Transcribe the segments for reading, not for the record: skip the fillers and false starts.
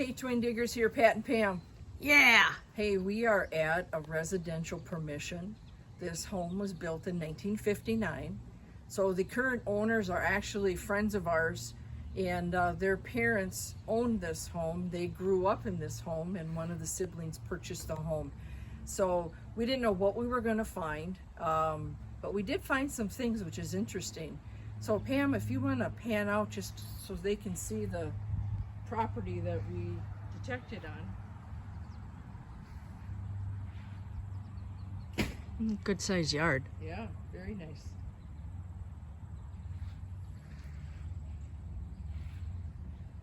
Hey, Twin Diggers here, Pat and Pam. Yeah. Hey, we are at a residential permission. This home was built in 1959. So the current owners are actually friends of ours, and their parents owned this home. They grew up in this home, and one of the siblings purchased the home. So we didn't know what we were going to find, but we did find some things, which is interesting. So Pam, if you want to pan out just so they can see the property that we detected on. Good size yard. Yeah, very nice.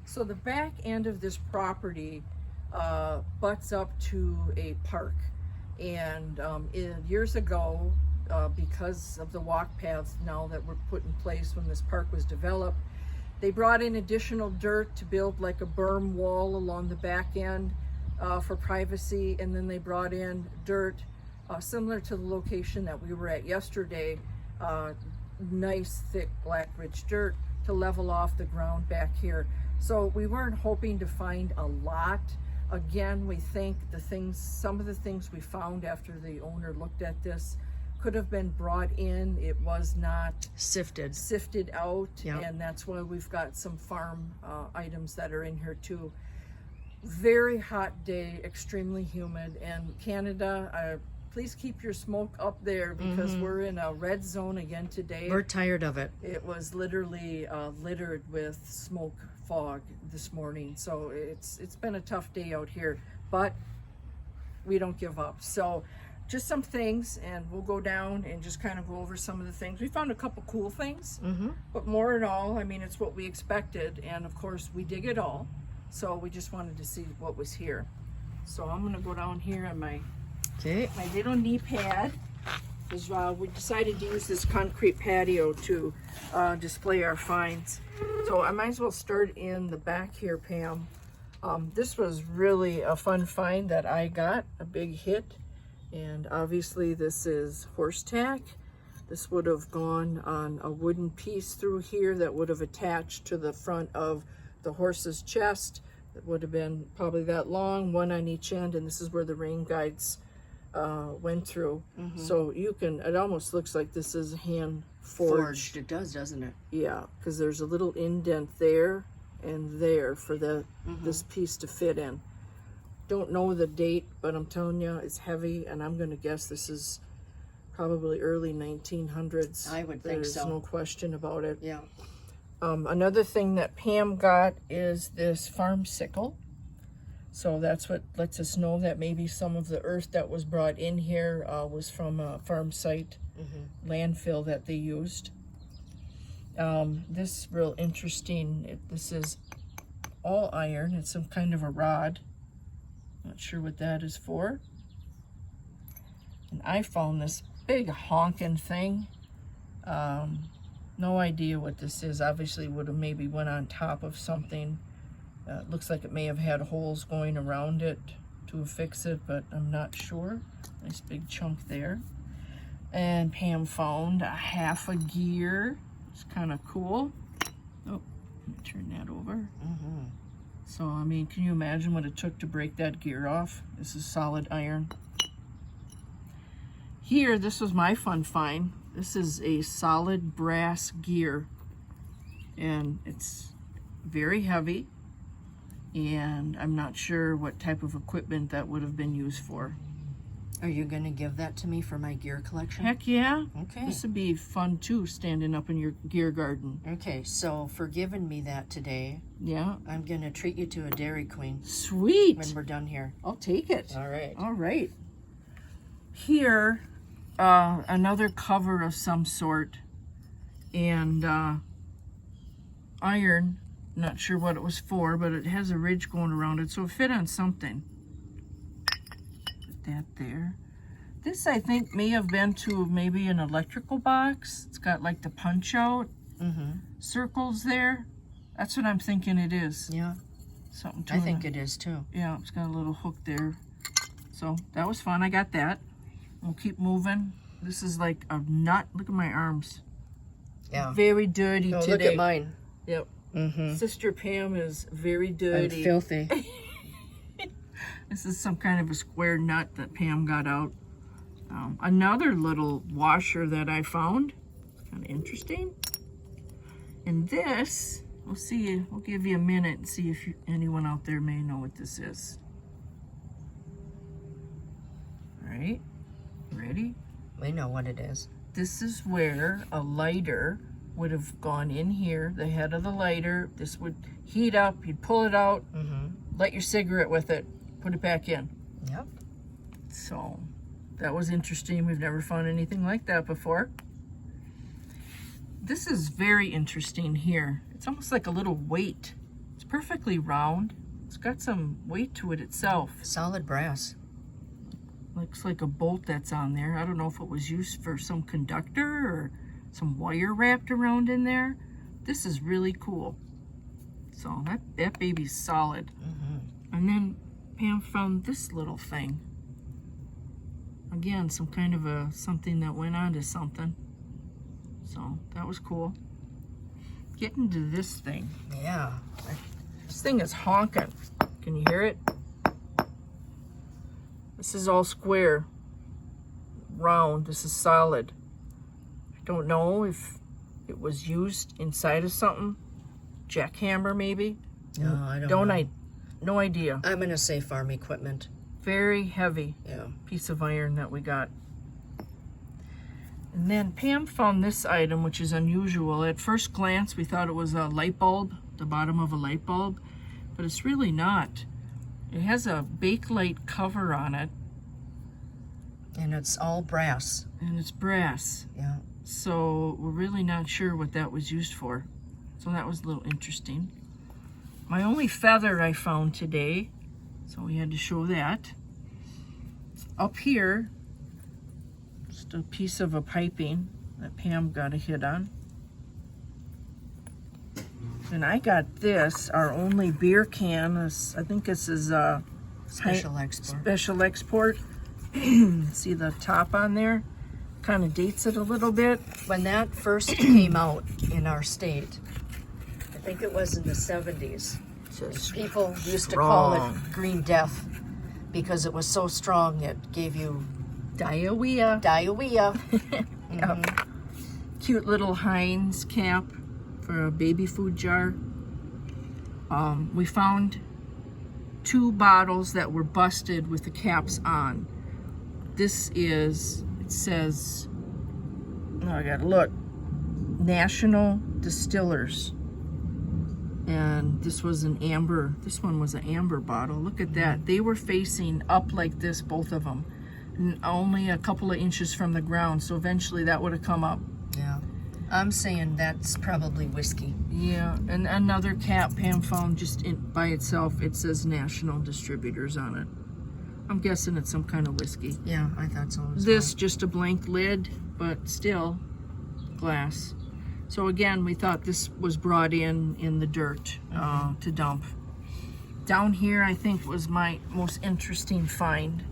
So the back end of this property butts up to a park, and years ago, because of the walk paths now that were put in place when this park was developed, they brought in additional dirt to build like a berm wall along the back end for privacy, and then they brought in dirt similar to the location that we were at yesterday, nice thick black rich dirt to level off the ground back here. So we weren't hoping to find a lot. Again, we think some of the things we found after the owner looked at this could have been brought in. It was not sifted out. Yep. And that's why we've got some farm items that are in here too. Very hot day, extremely humid, and Canada, please keep your smoke up there because we're in a red zone again today. We're tired of it. It was literally littered with smoke fog this morning, so it's been a tough day out here, but we don't give up. So just some things, and we'll go down and just kind of go over some of the things. We found a couple cool things, but more in all, I mean, it's what we expected, and of course we dig it all, so we just wanted to see what was here. So I'm gonna go down here on my little knee pad, because we decided to use this concrete patio to display our finds. So I might as well start in the back here, Pam. This was really a fun find that I got, a big hit. And obviously this is horse tack. This would have gone on a wooden piece through here that would have attached to the front of the horse's chest. It would have been probably that long, one on each end, and this is where the rain guides went through. So you can, it almost looks like this is hand forged. It does, doesn't it? Yeah, because there's a little indent there and there for this piece to fit in. Don't know the date, but I'm telling you, it's heavy, and I'm going to guess this is probably early 1900s. I would think so. There's no question about it. Yeah. Another thing that Pam got is this farm sickle. So that's what lets us know that maybe some of the earth that was brought in here was from a farm site landfill that they used. This is real interesting. This is all iron. It's some kind of a rod. Not sure what that is for. And I found this big honking thing. No idea what this is. Obviously would have maybe went on top of something. It looks like it may have had holes going around it to fix it, but I'm not sure. Nice big chunk there. And Pam found a half a gear. It's kind of cool. Oh, let me turn that over. So, I mean, can you imagine what it took to break that gear off? This is solid iron. Here, this was my fun find. This is a solid brass gear, and it's very heavy, and I'm not sure what type of equipment that would have been used for. Are you going to give that to me for my gear collection? Heck yeah. Okay. This would be fun too, standing up in your gear garden. Okay, so for giving me that today, yeah, I'm going to treat you to a Dairy Queen. Sweet. When we're done here. I'll take it. All right. All right. Here, another cover of some sort, and iron. Not sure what it was for, but it has a ridge going around it, so it fit on something. Put that there. This, I think, may have been to maybe an electrical box. It's got like the punch out circles there. That's what I'm thinking it is. Yeah. Something to I think it is too. Yeah, it's got a little hook there. So that was fun. I got that. We'll keep moving. This is like a nut. Look at my arms. Yeah. Very dirty today. Look at mine. Yep. Sister Pam is very dirty. I'm filthy. This is some kind of a square nut that Pam got out. Another little washer that I found. Kind of interesting. And this, we'll see, we'll give you a minute and see if anyone out there may know what this is. All right, ready? We know what it is. This is where a lighter would have gone in here, the head of the lighter. This would heat up, you'd pull it out, light your cigarette with it, put it back in. Yep. So that was interesting. We've never found anything like that before. This is very interesting here. It's almost like a little weight. It's perfectly round. It's got some weight to it itself. Solid brass. Looks like a bolt that's on there. I don't know if it was used for some conductor or some wire wrapped around in there. This is really cool. So that baby's solid. And then Pam found this little thing. Again, some kind of a something that went onto something. So that was cool. Getting to this thing. Yeah. This thing is honking. Can you hear it? This is all square, round. This is solid. I don't know if it was used inside of something. Jackhammer, maybe? No, I don't know. No idea. I'm going to say farm equipment. Very heavy piece of iron that we got. And then Pam found this item, which is unusual. At first glance, we thought it was a light bulb, the bottom of a light bulb, but it's really not. It has a Bakelite cover on it. And it's all brass. And it's brass. Yeah. So we're really not sure what that was used for. So that was a little interesting. My only feather I found today, so we had to show that. Up here, just a piece of a piping that Pam got a hit on. And I got this, our only beer can. I think this is a Special export. Special export. See the top on there? Kind of dates it a little bit. When that first came out in our state, I think it was in the 70s. People used to call it Green Death because it was so strong it gave you diarrhea. Cute little Heinz cap for a baby food jar. We found 2 bottles that were busted with the caps on. This is, it says, oh, I gotta look, National Distillers. And this was an amber, this one was an amber bottle. Look at that. They were facing up like this, both of them. And only a couple of inches from the ground, so eventually that would have come up. Yeah. I'm saying that's probably whiskey. Yeah, and another cap Pam found just by itself. It says National Distributors on it. I'm guessing it's some kind of whiskey. Yeah, I thought so as This, just a blank lid, but still glass. So again, we thought this was brought in the dirt to dump. Down here, I think, was my most interesting find.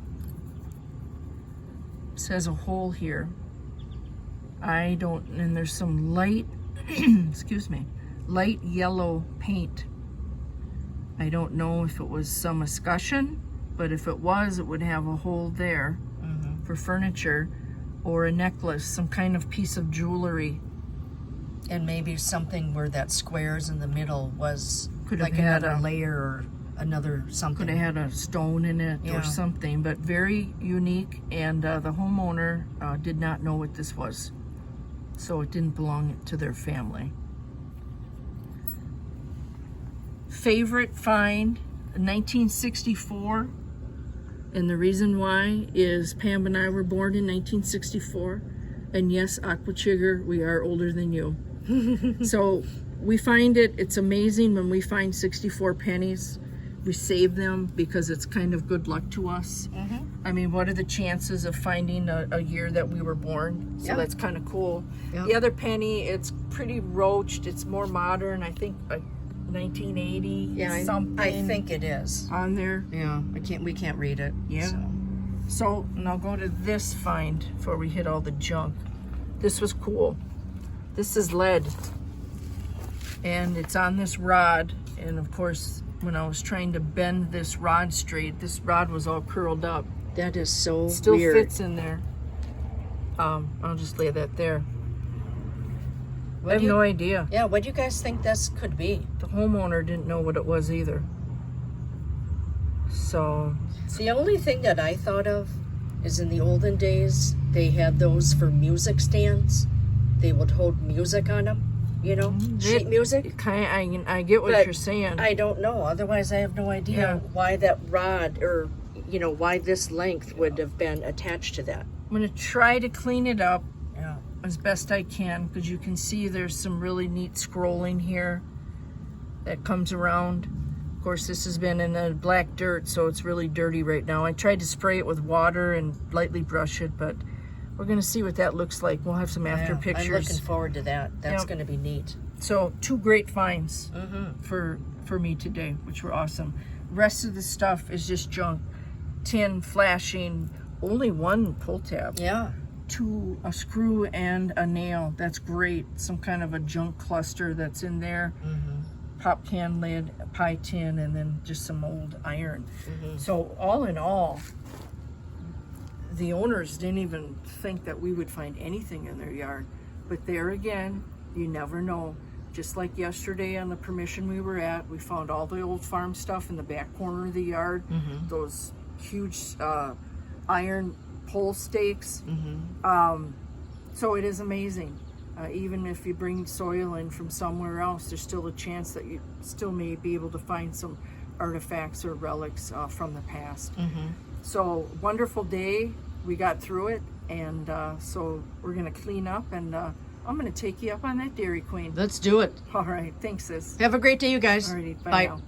It says a hole here. And there's some light, excuse me, light yellow paint. I don't know if it was some escutcheon, but if it was, it would have a hole there for furniture, or a necklace, some kind of piece of jewelry. And maybe something where that squares in the middle was Could like have had another a- layer or another something. Could have had a stone in it Yeah. or something, but very unique. And the homeowner did not know what this was, so it didn't belong to their family. Favorite find, 1964. And the reason why is Pam and I were born in 1964. And yes, Aquachigger, we are older than you. So we find it's amazing when we find 64 pennies. We save them because it's kind of good luck to us. I mean, what are the chances of finding a year that we were born? So that's kind of cool. Yep. The other penny, it's pretty roached. It's more modern. I think 1980 something. I think it is. On there. Yeah, we can't read it. Yeah. So now go to this find before we hit all the junk. This was cool. This is lead. And it's on this rod. And of course, when I was trying to bend this rod straight, this rod was all curled up. That is so Still weird. fits in there. I'll just lay that there. I have no idea. Yeah, what do you guys think this could be? The homeowner didn't know what it was either. So The only thing that I thought of is in the olden days, they had those for music stands. They would hold music on them, you know, sheet music. I get what But you're saying. I don't know. Otherwise, I have no idea Yeah. why that rod or, you know, why this length would have been attached to that. I'm going to try to clean it up Yeah. as best I can, because you can see there's some really neat scrolling here that comes around. Of course, this has been in the black dirt, so it's really dirty right now. I tried to spray it with water and lightly brush it, but we're going to see what that looks like. We'll have some after Yeah, pictures. I'm looking forward to that. That's Yep. going to be neat. So 2 great finds Mm-hmm. for me today, which were awesome. Rest of the stuff is just junk. Tin, flashing, only 1 pull tab. Yeah. 2, a screw and a nail. That's great. Some kind of a junk cluster that's in there. Mm-hmm. Pop can lid, a pie tin, and then just some old iron. Mm-hmm. So all in all, the owners didn't even think that we would find anything in their yard. But there again, you never know. Just like yesterday on the permission we were at, we found all the old farm stuff in the back corner of the yard. Mm-hmm. Those huge iron pole stakes. Mm-hmm. So it is amazing. Even if you bring soil in from somewhere else, there's still a chance that you still may be able to find some artifacts or relics from the past. Mm-hmm. So wonderful day. We got through it, and so we're gonna clean up, and I'm gonna take you up on that Dairy Queen. Let's do it. All right, thanks, sis. Have a great day, you guys. Alrighty, bye now.